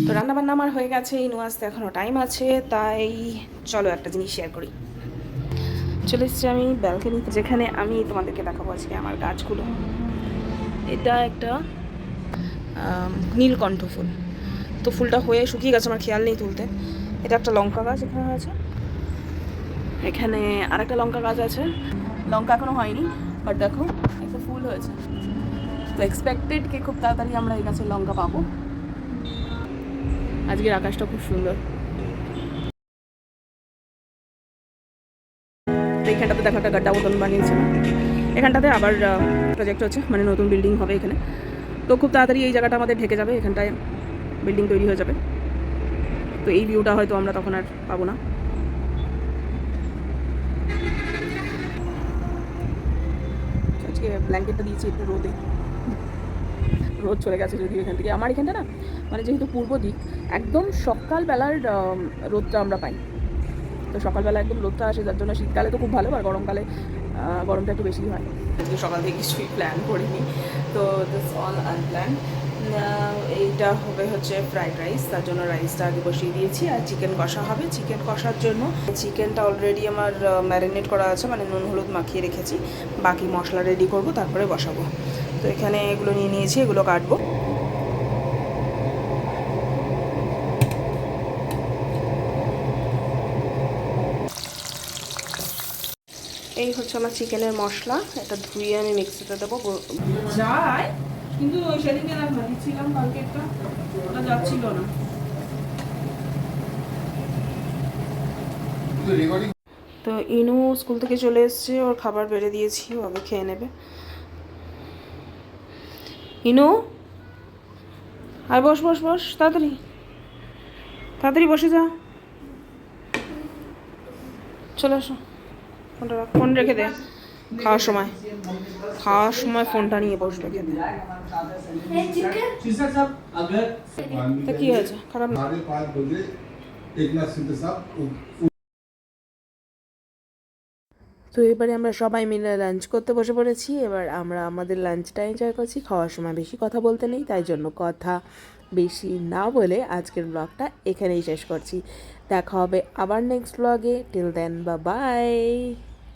তো রান্নাবান্না আমার হয়ে গেছে, ইনু আসতে এখনও টাইম আছে, তাই চলো একটা জিনিস শেয়ার করি। চলে এসেছি আমি ব্যালকনিতে, যেখানে আমি তোমাদেরকে দেখাবো আজকে আমার গাছগুলো। এটা একটা নীলকণ্ঠ ফুল, তো ফুলটা হয়ে শুকিয়ে গেছে, আমার খেয়াল নেই তুলতে। এটা একটা লঙ্কা গাছ এখানে হয়েছে, এখানে আরেকটা লঙ্কা গাছ আছে, লঙ্কা এখনো হয়নি, বাট দেখো একটা ফুল হয়েছে। তো এক্সপেক্টেড কি খুব তাড়াতাড়ি আমরা এই গাছের লঙ্কা পাবো। আজকের আকাশটা খুব সুন্দর। তো এখানটাতে দেখো একটা গাড্ডা মতন বানিয়েছে, এখানটাতে আবার প্রজেক্ট হচ্ছে, মানে নতুন বিল্ডিং হবে এখানে। তো খুব তাড়াতাড়ি এই জায়গাটা আমাদের ঢেকে যাবে, এখানটায় বিল্ডিং তৈরি হয়ে যাবে। তো এই ভিউটা হয়তো আমরা তখন আর পাবো না। আজকে ব্ল্যাঙ্কেটটা দিয়েছি একটু রোদে, রোদ চলে গেছে যদিও এখান থেকে। আমার এখানটা না, মানে যেহেতু পূর্ব দিক, একদম সকালবেলার রোদটা আমরা পাই। তো সকালবেলা একদম রোদটা আসে, যার জন্য শীতকালে তো খুব ভালো, আর গরমকালে গরমটা একটু বেশি হয়। আজকে সকাল থেকে কিছুই প্ল্যান করিনি, তো দিস অল আনপ্ল্যান। এইটা হবে হচ্ছে ফ্রাইড রাইস, তার জন্য রাইসটা আগে বসিয়ে দিয়েছি, আর চিকেন কষা হবে। চিকেন কষার জন্য চিকেনটা অলরেডি আমার ম্যারিনেট করা আছে, মানে নুন হলুদ মাখিয়ে রেখেছি। বাকি মশলা রেডি করব, তারপরে বসাবো। তো এখানে এগুলো নিয়ে নিয়েছি, এগুলো কাটবো। এই হচ্ছে আমার চিকেনের মশলা, এটা ধুয়ে আমি মিক্সিতে দেবো। যাই, কিন্তু সেদিনকে না ভাজিছিলাম কালকে একটা, ওটা যাচ্ছিল না। তো ইনু স্কুল থেকে চলে এসছে, ওর খাবার বেড়ে দিয়েছি, ও আগে খেয়ে নেবে। ইনু আয়, বস বস বস, তাড়াতাড়ি তাড়াতাড়ি বসে যা, চলে আসো। ফোনটা রাখ, ফোন রেখে দে। খাওয়ার সময় ফোনটা নিয়ে বসবে খেতে। তা কি হয়েছে, খারাপ না? তো এবারে আমরা সবাই মিলে লাঞ্চ করতে বসে পড়েছি। এবার আমরা আমাদের লাঞ্চটা এনজয় করছি। খাওয়ার সময় বেশি কথা বলতে নেই, তাই জন্য কথা বেশি না বলে আজকের ব্লগটা এখানেই শেষ করছি। দেখা হবে আবার নেক্সট ব্লগে। টিল দেন, বা বাই।